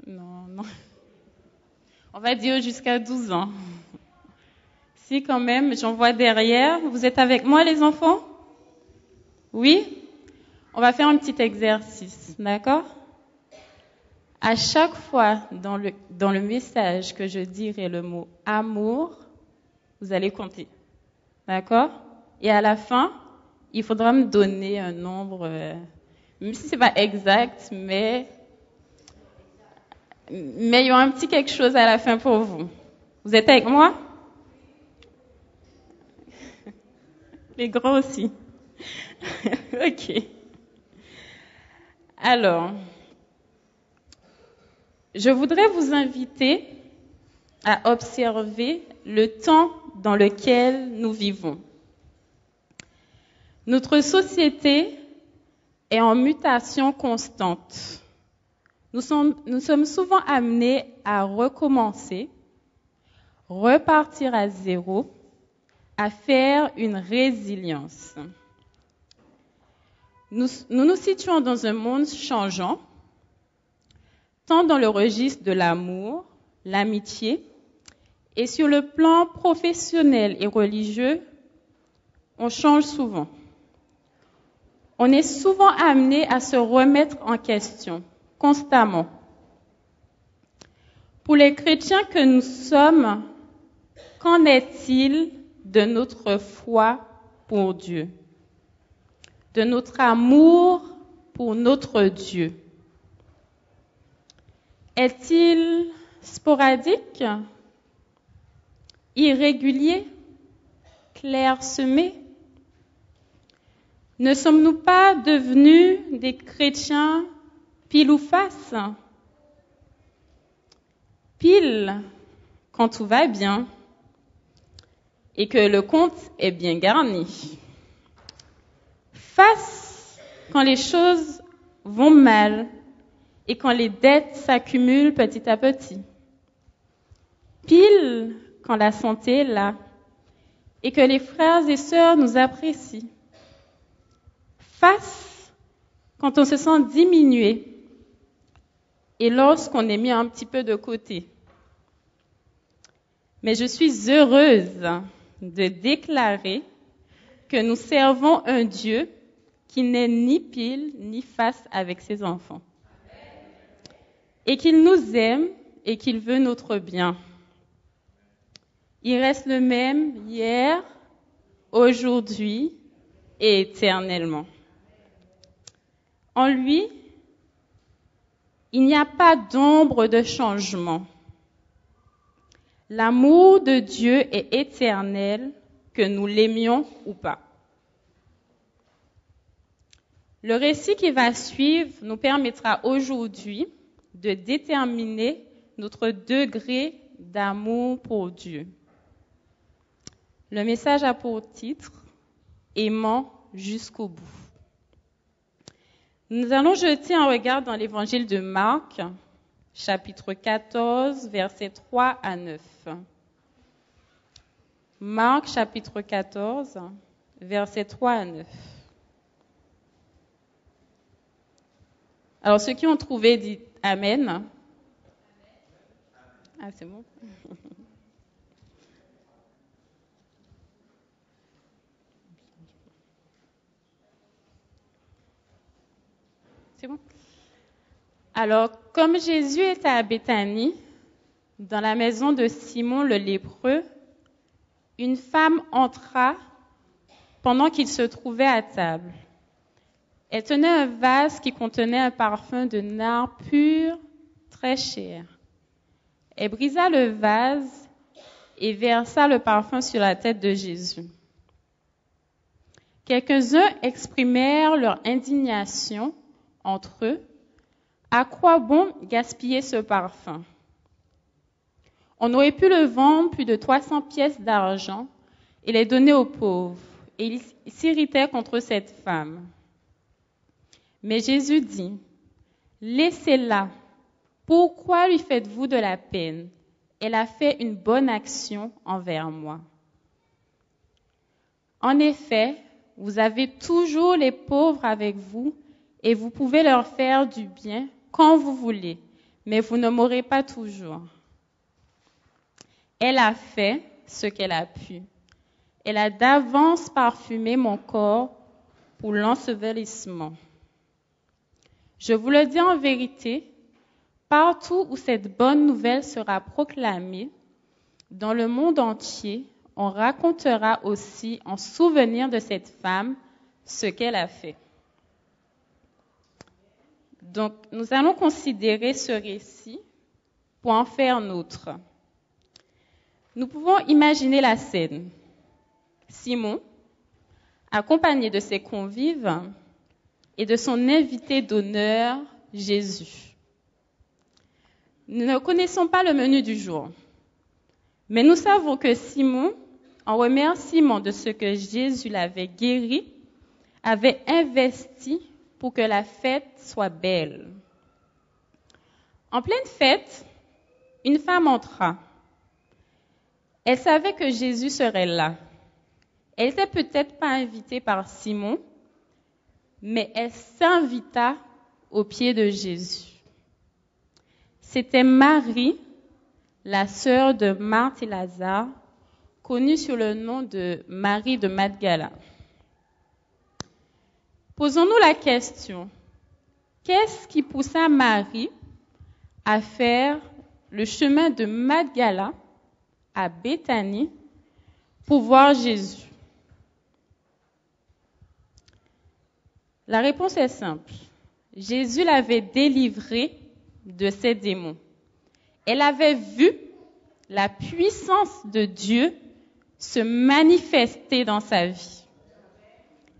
Non. On va dire jusqu'à 12 ans. Si, quand même, j'en vois derrière. Vous êtes avec moi, les enfants? Oui? On va faire un petit exercice, d'accord? À chaque fois dans le message que je dirai le mot amour, vous allez compter, d'accord? Et à la fin, il faudra me donner un nombre, même si c'est pas exact, mais il y aura un petit quelque chose à la fin pour vous. Vous êtes avec moi? Les grands aussi. OK. Alors, je voudrais vous inviter à observer le temps dans lequel nous vivons. Notre société est en mutation constante. Nous sommes souvent amenés à recommencer, repartir à zéro, à faire une résilience. Nous nous situons dans un monde changeant, tant dans le registre de l'amour, l'amitié, et sur le plan professionnel et religieux, on change souvent. On est souvent amené à se remettre en question, constamment. Pour les chrétiens que nous sommes, qu'en est-il de notre foi pour Dieu, de notre amour pour notre Dieu? Est-il sporadique, irrégulier, clairsemé? Ne sommes-nous pas devenus des chrétiens pile ou face? Pile quand tout va bien et que le compte est bien garni. Face quand les choses vont mal et quand les dettes s'accumulent petit à petit. Pile quand la santé est là et que les frères et sœurs nous apprécient. Face quand on se sent diminué et lorsqu'on est mis un petit peu de côté. Mais je suis heureuse de déclarer que nous servons un Dieu qui n'est ni pile ni face avec ses enfants. Et qu'il nous aime et qu'il veut notre bien. Il reste le même hier, aujourd'hui et éternellement. En lui, il n'y a pas d'ombre de changement. L'amour de Dieu est éternel, que nous l'aimions ou pas. Le récit qui va suivre nous permettra aujourd'hui de déterminer notre degré d'amour pour Dieu. Le message a pour titre « Aimant jusqu'au bout ». Nous allons jeter un regard dans l'évangile de Marc, chapitre 14, versets 3 à 9. Marc, chapitre 14, versets 3 à 9. Alors, ceux qui ont trouvé, dites Amen. Ah, c'est bon. C'est bon. Alors, comme Jésus était à Béthanie, dans la maison de Simon le lépreux, une femme entra pendant qu'il se trouvait à table. Elle tenait un vase qui contenait un parfum de nard pur, très cher. Elle brisa le vase et versa le parfum sur la tête de Jésus. Quelques-uns exprimèrent leur indignation entre eux. À quoi bon gaspiller ce parfum? On aurait pu le vendre plus de 300 pièces d'argent et les donner aux pauvres. Et ils s'irritaient contre cette femme. Mais Jésus dit, « Laissez-la. Pourquoi lui faites-vous de la peine? Elle a fait une bonne action envers moi. » En effet, vous avez toujours les pauvres avec vous et vous pouvez leur faire du bien quand vous voulez. mais vous ne m'aurez pas toujours. Elle a fait ce qu'elle a pu. Elle a d'avance parfumé mon corps pour l'ensevelissement. Je vous le dis en vérité, partout où cette bonne nouvelle sera proclamée, dans le monde entier, on racontera aussi en souvenir de cette femme ce qu'elle a fait. Donc, nous allons considérer ce récit pour en faire nôtre. Nous pouvons imaginer la scène. Simon, accompagné de ses convives et de son invité d'honneur, Jésus. Nous ne connaissons pas le menu du jour, mais nous savons que Simon, en remerciement de ce que Jésus l'avait guéri, avait investi pour que la fête soit belle. En pleine fête, une femme entra. Elle savait que Jésus serait là. Elle n'était peut-être pas invitée par Simon, mais elle s'invita aux pieds de Jésus. C'était Marie, la sœur de Marthe et Lazare, connue sous le nom de Marie de Magdala. Posons-nous la question, qu'est-ce qui poussa Marie à faire le chemin de Magdala à Béthanie pour voir Jésus? La réponse est simple. Jésus l'avait délivrée de ses démons. Elle avait vu la puissance de Dieu se manifester dans sa vie.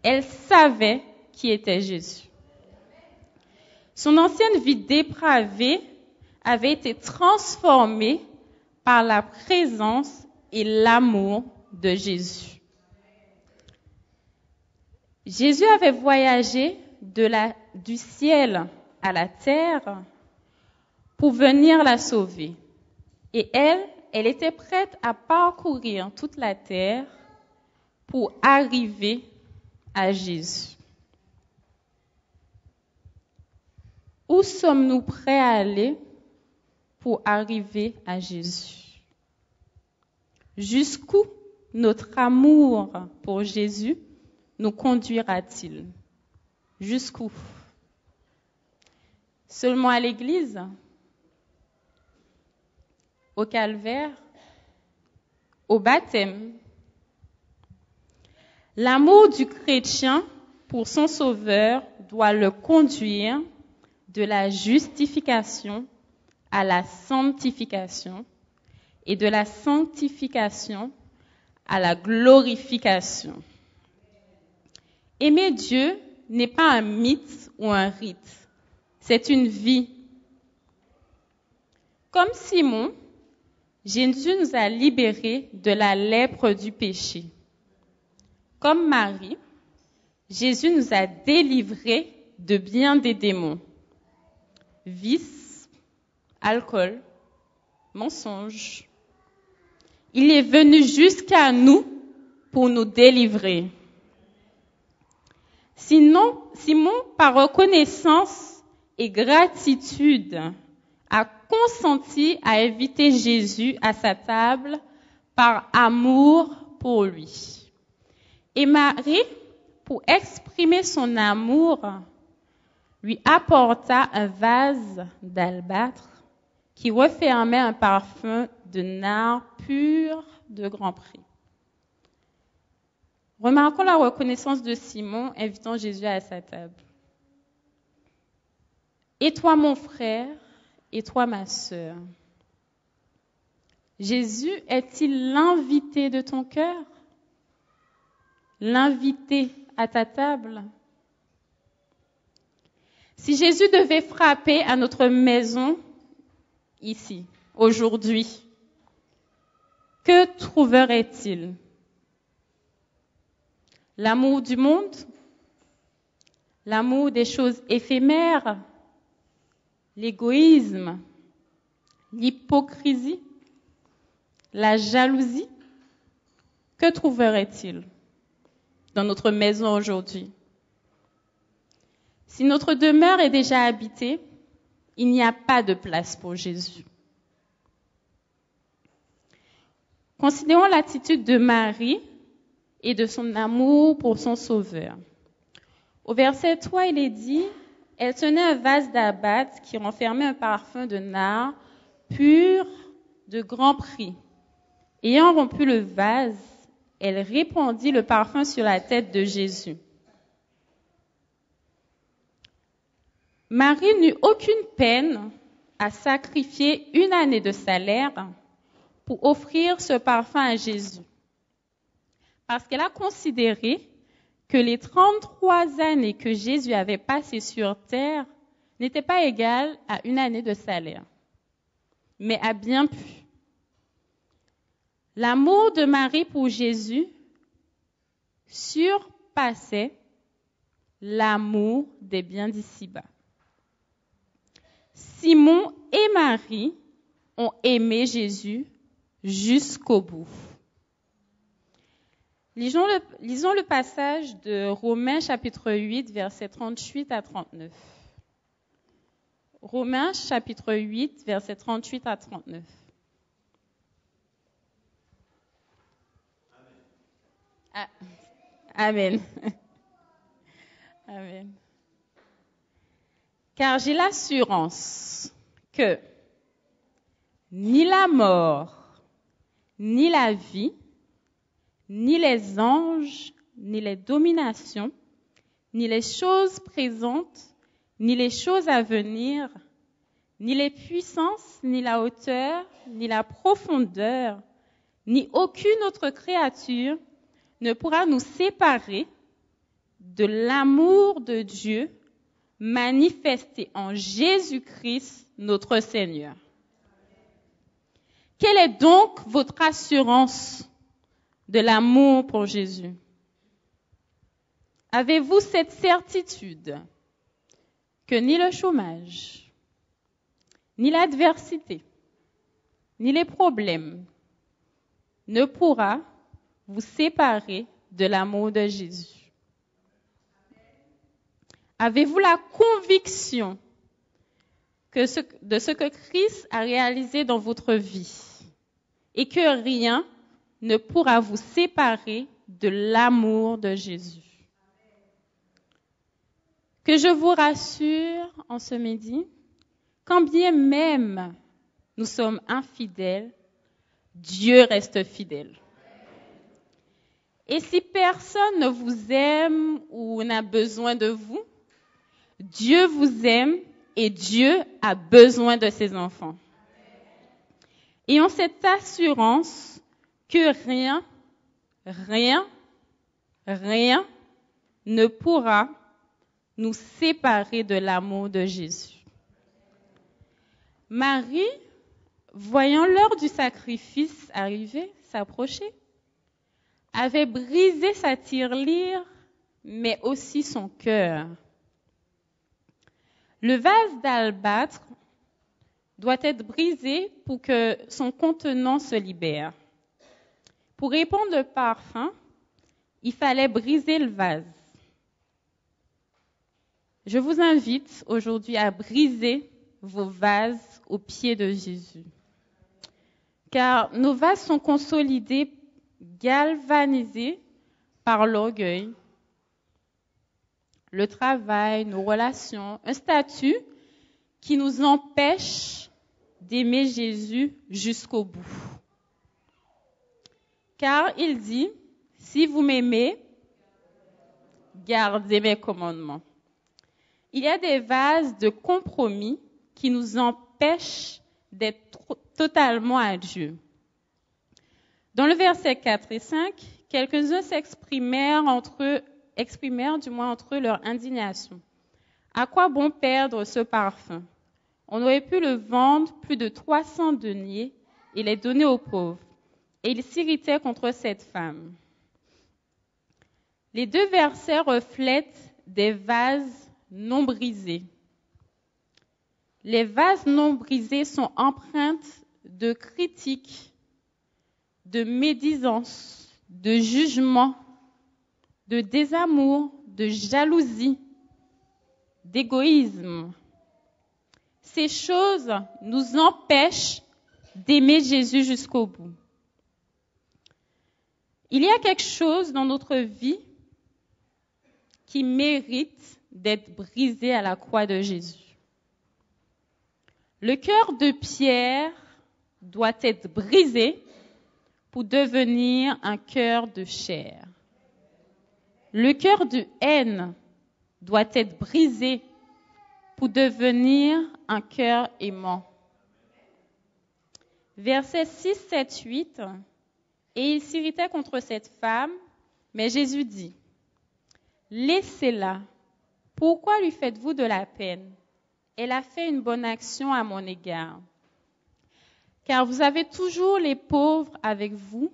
Elle savait qui était Jésus. Son ancienne vie dépravée avait été transformée par la présence et l'amour de Jésus. Jésus avait voyagé du ciel à la terre pour venir la sauver. Et elle était prête à parcourir toute la terre pour arriver à Jésus. Où sommes-nous prêts à aller pour arriver à Jésus? Jusqu'où notre amour pour Jésus nous conduira-t-il? Jusqu'où? Seulement à l'église? Au calvaire? Au baptême? L'amour du chrétien pour son sauveur doit le conduire de la justification à la sanctification et de la sanctification à la glorification. Aimer Dieu n'est pas un mythe ou un rite, c'est une vie. Comme Simon, Jésus nous a libérés de la lèpre du péché. Comme Marie, Jésus nous a délivrés de bien des démons. Vice, alcool, mensonge. Il est venu jusqu'à nous pour nous délivrer. Simon, par reconnaissance et gratitude, a consenti à inviter Jésus à sa table par amour pour lui. Et Marie, pour exprimer son amour, lui apporta un vase d'albâtre qui renfermait un parfum de nard pur de grand prix. Remarquons la reconnaissance de Simon invitant Jésus à sa table. Et toi, mon frère, et toi, ma sœur, Jésus est-il l'invité de ton cœur? L'invité à ta table? Si Jésus devait frapper à notre maison, ici, aujourd'hui, que trouverait-il? L'amour du monde? L'amour des choses éphémères? L'égoïsme? L'hypocrisie? La jalousie? Que trouverait-il dans notre maison aujourd'hui? Si notre demeure est déjà habitée, il n'y a pas de place pour Jésus. Considérons l'attitude de Marie et de son amour pour son Sauveur. Au verset 3, il est dit, « Elle tenait un vase d'abate qui renfermait un parfum de nard pur de grand prix. Ayant rompu le vase, elle répandit le parfum sur la tête de Jésus. » Marie n'eut aucune peine à sacrifier une année de salaire pour offrir ce parfum à Jésus. Parce qu'elle a considéré que les 33 années que Jésus avait passées sur terre n'étaient pas égales à une année de salaire, mais à bien plus. L'amour de Marie pour Jésus surpassait l'amour des biens d'ici-bas. Simon et Marie ont aimé Jésus jusqu'au bout. Lisons le passage de Romains chapitre 8, versets 38 à 39. Romains chapitre 8, versets 38 à 39. Amen. Amen. Car j'ai l'assurance que ni la mort, ni la vie, ni les anges, ni les dominations, ni les choses présentes, ni les choses à venir, ni les puissances, ni la hauteur, ni la profondeur, ni aucune autre créature ne pourra nous séparer de l'amour de Dieu manifesté en Jésus-Christ, notre Seigneur. Quelle est donc votre assurance de l'amour pour Jésus? Avez-vous cette certitude que ni le chômage, ni l'adversité, ni les problèmes ne pourra vous séparer de l'amour de Jésus? Avez-vous la conviction de ce que Christ a réalisé dans votre vie et que rien ne pourra vous séparer de l'amour de Jésus? Que je vous rassure en ce midi, quand bien même nous sommes infidèles, Dieu reste fidèle. Et si personne ne vous aime ou n'a besoin de vous, Dieu vous aime et Dieu a besoin de ses enfants. Ayons cette assurance que rien ne pourra nous séparer de l'amour de Jésus. Marie, voyant l'heure du sacrifice arriver, s'approcher, avait brisé sa tirelire, mais aussi son cœur. Le vase d'albâtre doit être brisé pour que son contenant se libère. Pour répandre le parfum, il fallait briser le vase. Je vous invite aujourd'hui à briser vos vases aux pieds de Jésus. Car nos vases sont consolidés, galvanisés par l'orgueil, le travail, nos relations, un statut qui nous empêche d'aimer Jésus jusqu'au bout. Car il dit, si vous m'aimez, gardez mes commandements. Il y a des vases de compromis qui nous empêchent d'être totalement à Dieu. Dans le verset 4 et 5, quelques-uns exprimèrent entre eux leur indignation. À quoi bon perdre ce parfum? On aurait pu le vendre plus de 300 deniers et les donner aux pauvres. Et ils s'irritaient contre cette femme. Les deux versets reflètent des vases non brisés. Les vases non brisés sont empreintes de critiques, de médisance, de jugement, de désamour, de jalousie, d'égoïsme. ces choses nous empêchent d'aimer Jésus jusqu'au bout. Il y a quelque chose dans notre vie qui mérite d'être brisé à la croix de Jésus. Le cœur de Pierre doit être brisé pour devenir un cœur de chair. Le cœur de haine doit être brisé pour devenir un cœur aimant. Versets 6, 7, 8. Et il s'irritait contre cette femme, mais Jésus dit, « Laissez-la. Pourquoi lui faites-vous de la peine? Elle a fait une bonne action à mon égard. Car vous avez toujours les pauvres avec vous,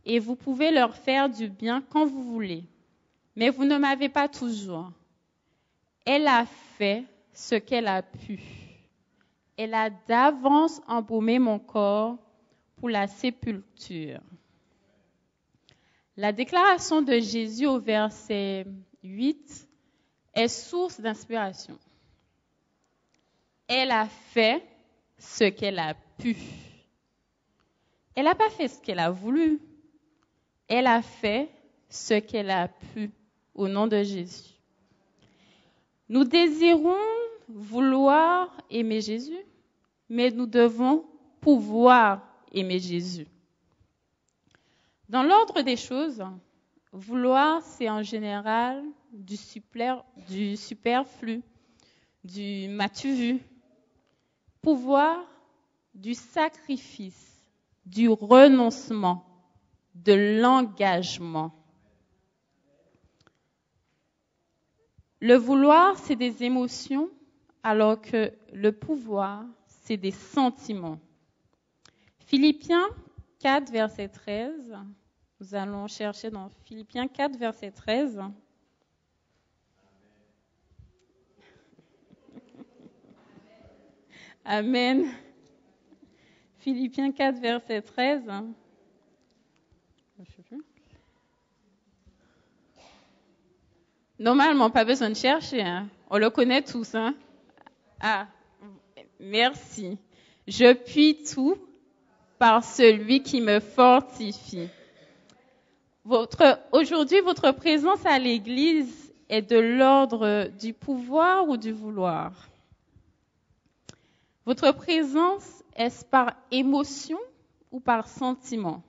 et vous pouvez leur faire du bien quand vous voulez. Mais vous ne m'avez pas toujours. Elle a fait ce qu'elle a pu. Elle a d'avance embaumé mon corps pour la sépulture. » La déclaration de Jésus au verset 8 est source d'inspiration. Elle a fait ce qu'elle a pu. Elle n'a pas fait ce qu'elle a voulu. Elle a fait ce qu'elle a pu au nom de Jésus. Nous désirons vouloir aimer Jésus, mais nous devons pouvoir aimer Jésus. Dans l'ordre des choses, vouloir, c'est en général du superflu, du m'as-tu vu. Pouvoir, du sacrifice, du renoncement, de l'engagement. Le vouloir, c'est des émotions, alors que le pouvoir, c'est des sentiments. Philippiens 4, verset 13. Nous allons chercher dans Philippiens 4, verset 13. Amen. Philippiens 4, verset 13. Normalement, pas besoin de chercher. Hein. On le connaît tous. Hein. Ah, merci. Je puis tout par celui qui me fortifie. Aujourd'hui, votre présence à l'Église est de l'ordre du pouvoir ou du vouloir? Votre présence, est-ce par émotion ou par sentiment?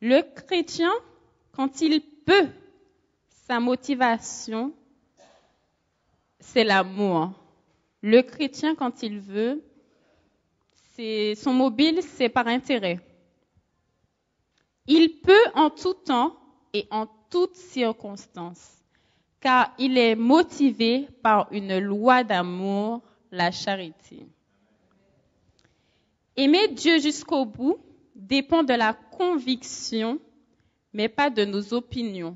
Le chrétien, quand il peut, sa motivation, c'est l'amour. Le chrétien, quand il veut, son mobile, c'est par intérêt. Il peut en tout temps et en toutes circonstances, car il est motivé par une loi d'amour, la charité. Aimer Dieu jusqu'au bout dépend de la conviction, mais pas de nos opinions.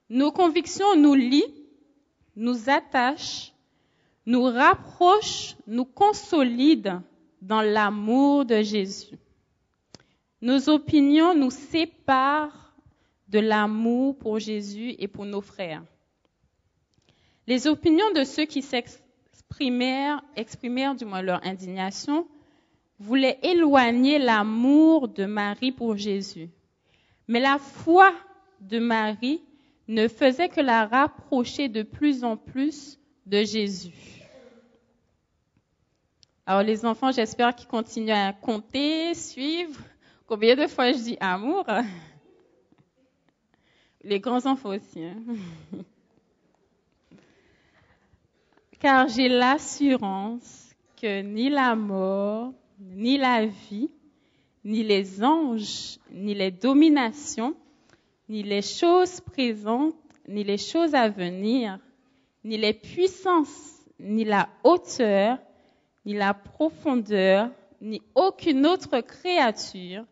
Nos convictions nous lient, nous attachent, nous rapprochent, nous consolident dans l'amour de Jésus. Nos opinions nous séparent de l'amour pour Jésus et pour nos frères. Les opinions de ceux qui exprimèrent du moins leur indignation, voulaient éloigner l'amour de Marie pour Jésus. Mais la foi de Marie ne faisait que la rapprocher de plus en plus de Jésus. Alors les enfants, j'espère qu'ils continuent à compter, suivre. Combien de fois je dis amour? Les grands enfants aussi. Hein? Car j'ai l'assurance que ni la mort, ni la vie, ni les anges, ni les dominations, ni les choses présentes, ni les choses à venir, ni les puissances, ni la hauteur, ni la profondeur, ni aucune autre créature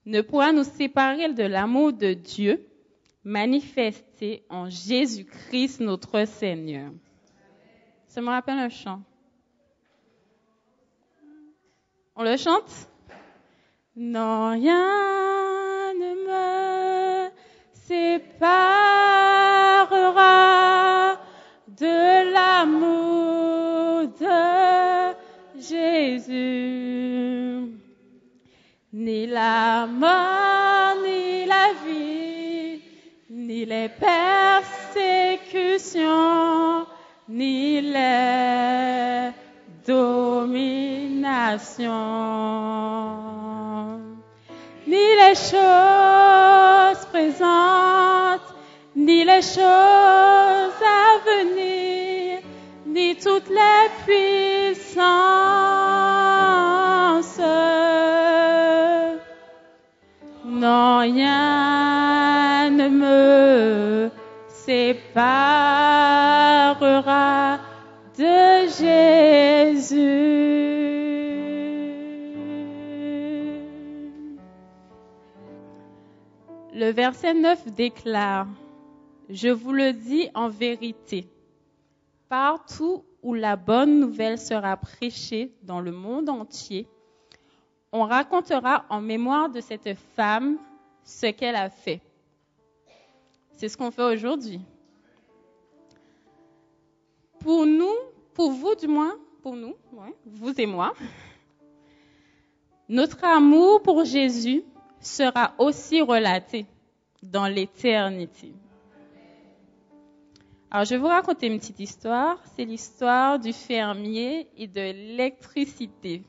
ne pourra nous séparer de l'amour de Dieu manifesté en Jésus-Christ notre Seigneur. Ça me rappelle un chant. On le chante? Non, rien ne me séparera de l'amour Jésus. Ni la mort, ni la vie, ni les persécutions, ni les dominations, ni les choses présentes, ni les choses à venir, ni toutes les puissances. Non, rien ne me séparera de Jésus. Le verset 9 déclare: Je vous le dis en vérité, partout où la bonne nouvelle sera prêchée dans le monde entier, on racontera en mémoire de cette femme ce qu'elle a fait. C'est ce qu'on fait aujourd'hui. Pour nous, pour vous du moins, pour nous, ouais, vous et moi, notre amour pour Jésus sera aussi relaté dans l'éternité. Alors, je vais vous raconter une petite histoire. C'est l'histoire du fermier et de l'électricité.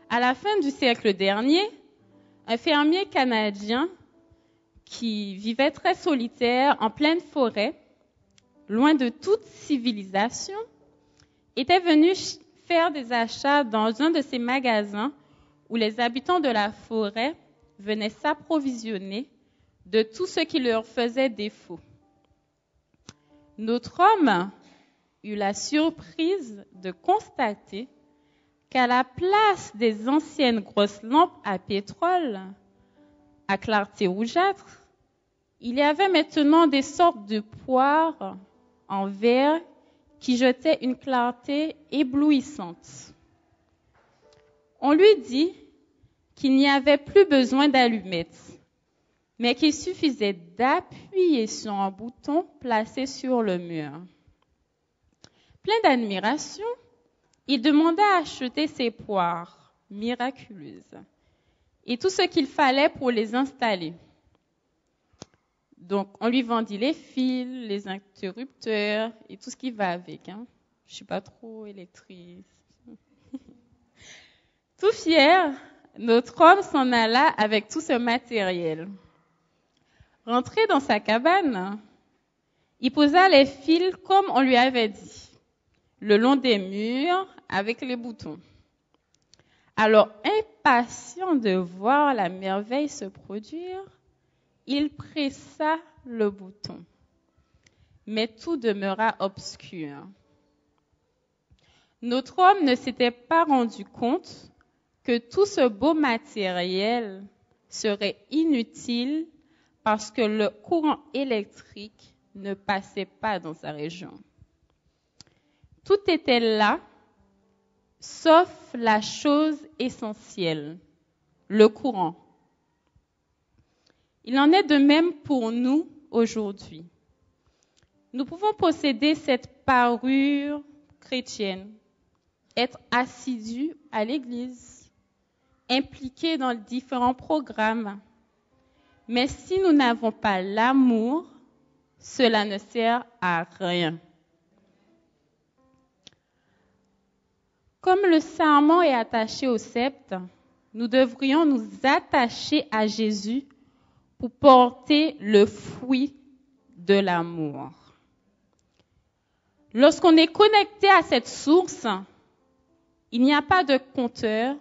À la fin du siècle dernier, un fermier canadien qui vivait très solitaire en pleine forêt, loin de toute civilisation, était venu faire des achats dans un de ces magasins où les habitants de la forêt venaient s'approvisionner de tout ce qui leur faisait défaut. Notre homme eut la surprise de constater qu'à la place des anciennes grosses lampes à pétrole, à clarté rougeâtre, il y avait maintenant des sortes de poires en verre qui jetaient une clarté éblouissante. On lui dit qu'il n'y avait plus besoin d'allumettes, mais qu'il suffisait d'appuyer sur un bouton placé sur le mur. Plein d'admiration, il demanda à acheter ces poires miraculeuses et tout ce qu'il fallait pour les installer. Donc, on lui vendit les fils, les interrupteurs et tout ce qui va avec. Je ne suis pas trop électrice. Tout fier, notre homme s'en alla avec tout ce matériel. Rentré dans sa cabane, il posa les fils comme on lui avait dit, le long des murs avec les boutons. Alors, impatient de voir la merveille se produire, il pressa le bouton. Mais tout demeura obscur. Notre homme ne s'était pas rendu compte que tout ce beau matériel serait inutile parce que le courant électrique ne passait pas dans sa région. Tout était là, sauf la chose essentielle, le courant. Il en est de même pour nous aujourd'hui. Nous pouvons posséder cette parure chrétienne, être assidus à l'église, impliqués dans différents programmes. Mais si nous n'avons pas l'amour, cela ne sert à rien. Comme le sarment est attaché au sceptre, nous devrions nous attacher à Jésus pour porter le fruit de l'amour. Lorsqu'on est connecté à cette source, il n'y a pas de compteur,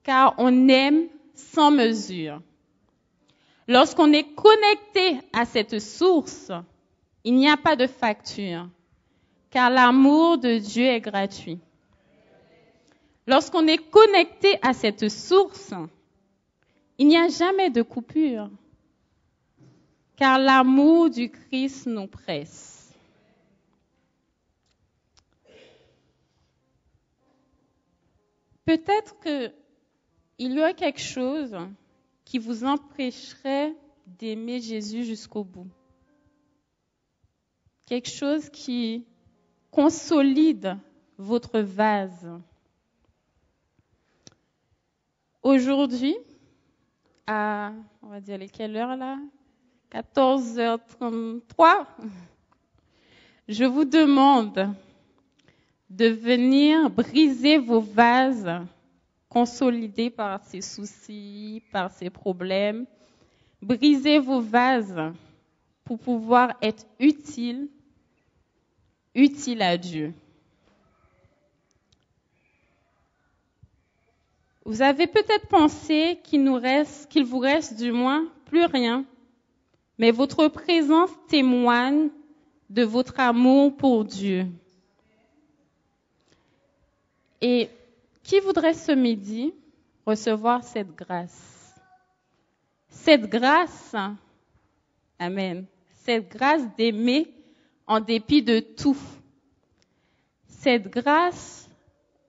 car on aime sans mesure. Lorsqu'on est connecté à cette source, il n'y a pas de facture, car l'amour de Dieu est gratuit. Lorsqu'on est connecté à cette source, il n'y a jamais de coupure, car l'amour du Christ nous presse. Peut-être qu'il y a quelque chose qui vous empêcherait d'aimer Jésus jusqu'au bout. Quelque chose qui consolide votre vase. Aujourd'hui, à, on va dire, quelle heure là? 14h33. Je vous demande de venir briser vos vases consolidés par ces soucis, par ces problèmes. Brisez vos vases pour pouvoir être utile à Dieu. Vous avez peut-être pensé qu'il vous reste du moins plus rien, mais votre présence témoigne de votre amour pour Dieu. Et qui voudrait ce midi recevoir cette grâce? Cette grâce, amen, cette grâce d'aimer en dépit de tout. Cette grâce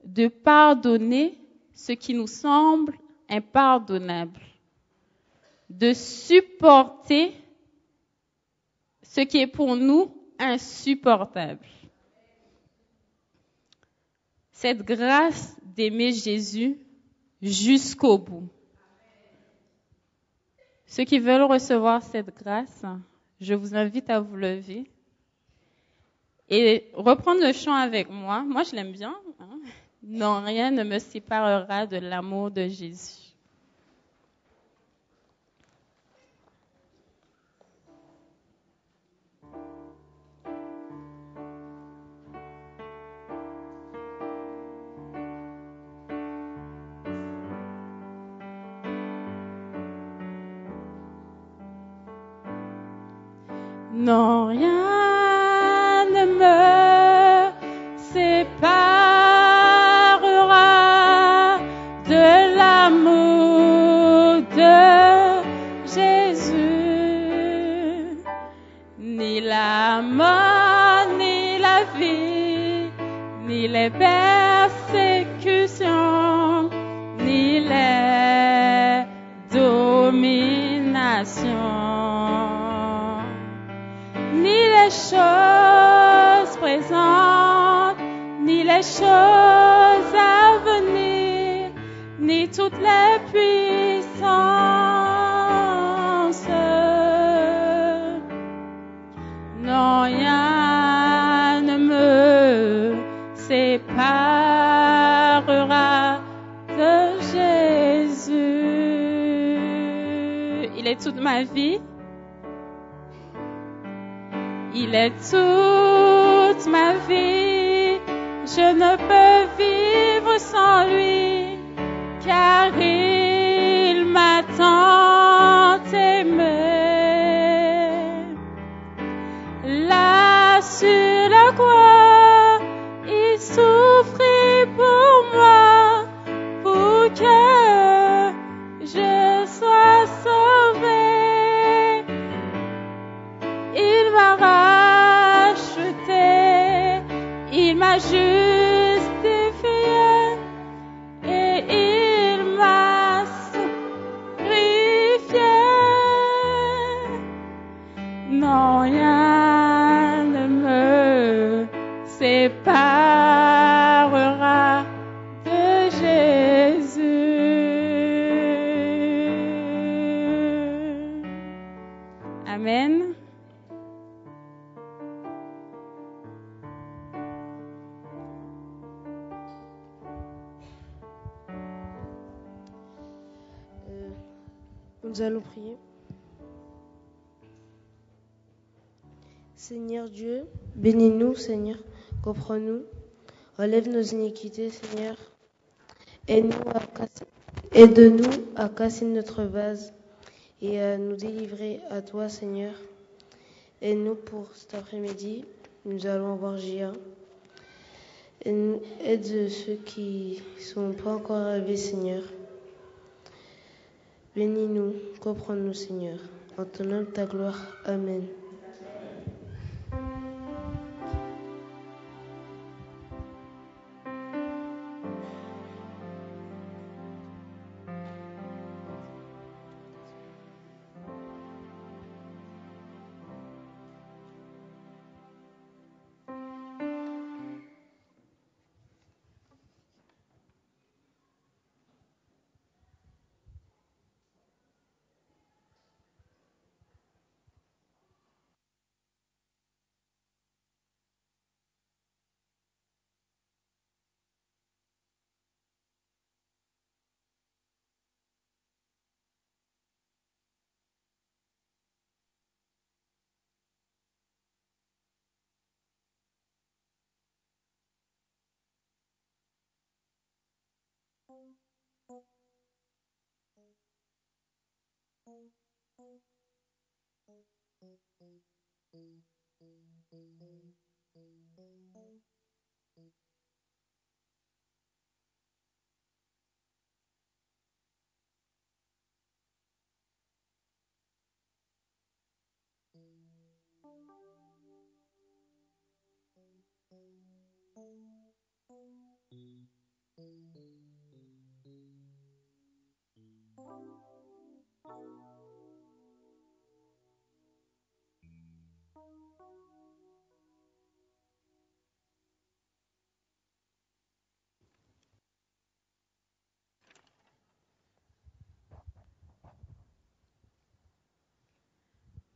de pardonner ce qui nous semble impardonnable. De supporter ce qui est pour nous insupportable. Cette grâce d'aimer Jésus jusqu'au bout. Ceux qui veulent recevoir cette grâce, je vous invite à vous lever et reprendre le chant avec moi. Moi, je l'aime bien. Hein? Non, rien ne me séparera de l'amour de Jésus. Non, rien ne me séparera de l'amour de Jésus. Ni la mort, ni la vie, ni les persécutions, ni les dominations. Ni les choses présentes, ni les choses à venir, ni toutes les puissances. Non, rien ne me séparera de Jésus. Il est toute ma vie. Il est toute ma vie, je ne peux vivre sans lui, car il m'a tant aimé. Là sur la croix, il souffrit pour moi, pour que je sois sauvé. Il m'a racheté, il m'a justifié et il m'a sanctifié. Non, rien ne me séparera de Jésus. Amen. Nous allons prier. Seigneur Dieu, bénis-nous, Seigneur, comprends-nous, relève nos iniquités, Seigneur. Aide-nous à casser notre vase et à nous délivrer à toi, Seigneur. Aide-nous pour cet après-midi. Nous allons voir J1. Aide ceux qui ne sont pas encore arrivés, Seigneur. Bénis-nous, comprends-nous, Seigneur. En ton nom, ta gloire. Amen.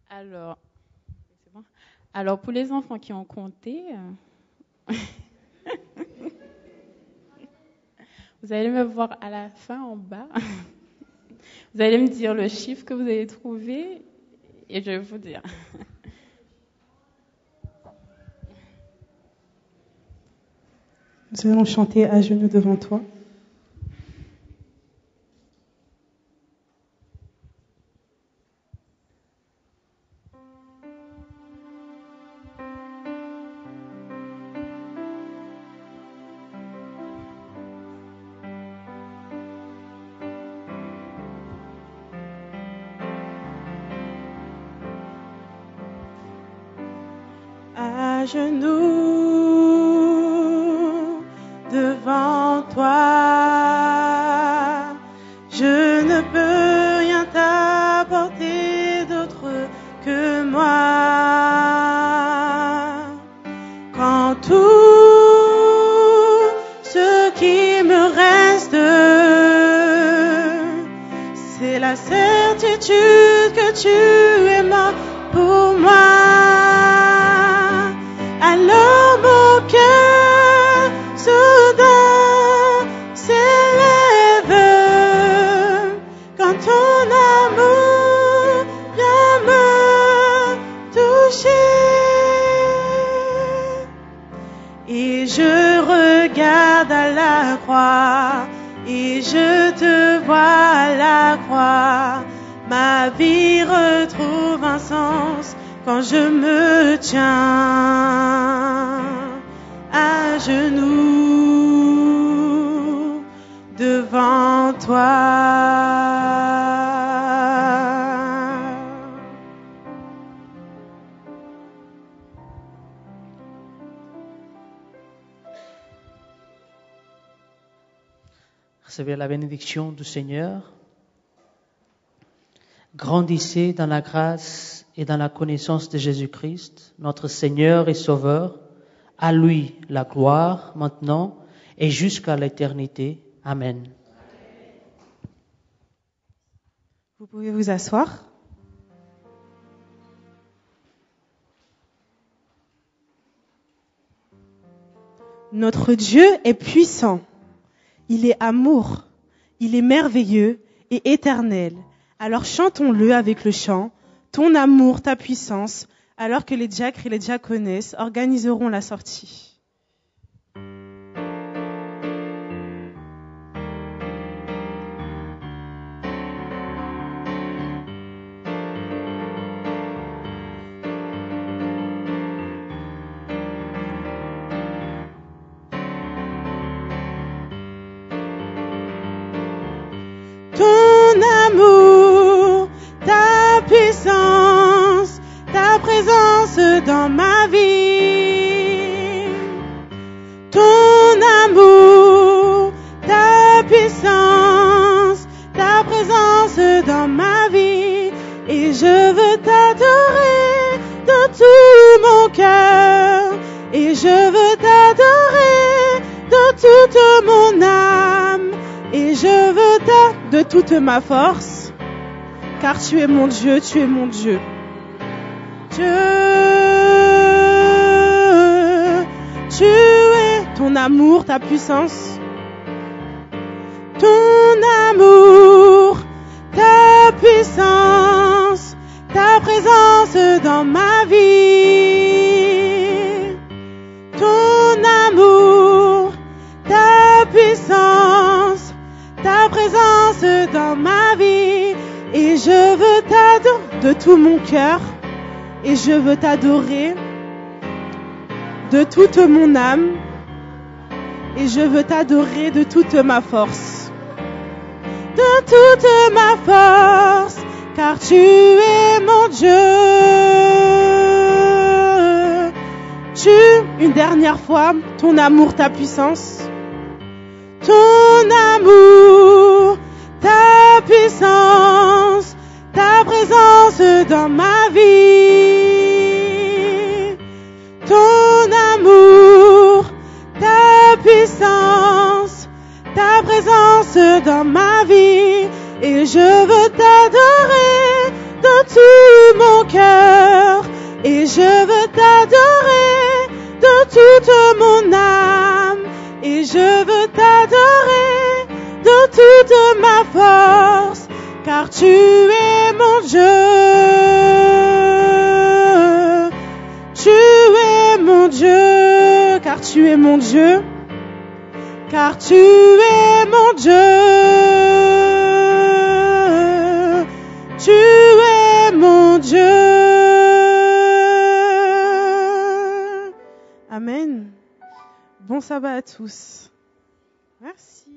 Alors, c'est bon. Alors, pour les enfants qui ont compté, vous allez me voir à la fin en bas. Vous allez me dire le chiffre que vous avez trouvé et je vais vous dire. Nous allons chanter à genoux devant toi. À genoux devant toi, je ne peux rien t'apporter d'autre que moi. Quand tout ce qui me reste, c'est la certitude que tu es mort pour moi. Alors mon cœur soudain s'élève quand ton amour vient me toucher. Et je regarde à la croix et je te vois à la croix. Ma vie retrouve un sens quand je me tiens à genoux devant toi. Recevez la bénédiction du Seigneur. Grandissez dans la grâce et dans la connaissance de Jésus-Christ, notre Seigneur et Sauveur. À lui la gloire maintenant et jusqu'à l'éternité. Amen. Vous pouvez vous asseoir. Notre Dieu est puissant. Il est amour. Il est merveilleux et éternel. Alors chantons-le avec le chant, ton amour, ta puissance, alors que les diacres et les diaconesses organiseront la sortie. Ton amour, ta puissance, ta présence dans ma vie. Ton amour, ta puissance, ta présence dans ma vie. Et je veux t'adorer de tout mon cœur. Et je veux t'adorer de toute mon âme. Et je veux de toute ma force, car tu es mon Dieu, tu es mon Dieu. Dieu, tu es ton amour, ta puissance, ton amour, ta puissance, ta présence dans ma vie. Ton amour, ta puissance, ta présence dans ma vie. Et je veux t'adorer de tout mon cœur. Et je veux t'adorer de toute mon âme. Et je veux t'adorer de toute ma force. De toute ma force, car tu es mon Dieu. Une dernière fois, ton amour, ta puissance. Ton amour, ta puissance, ta présence dans ma vie. Ton amour, ta puissance, ta présence dans ma vie. Et je veux t'adorer de tout mon cœur. Et je veux t'adorer de toute mon âme. Et je veux t'adorer de toute ma force, car tu es mon Dieu. Tu es mon Dieu, car tu es mon Dieu. Car tu es mon Dieu. Tu es mon Dieu. Amen. Bon sabbat à tous. Merci.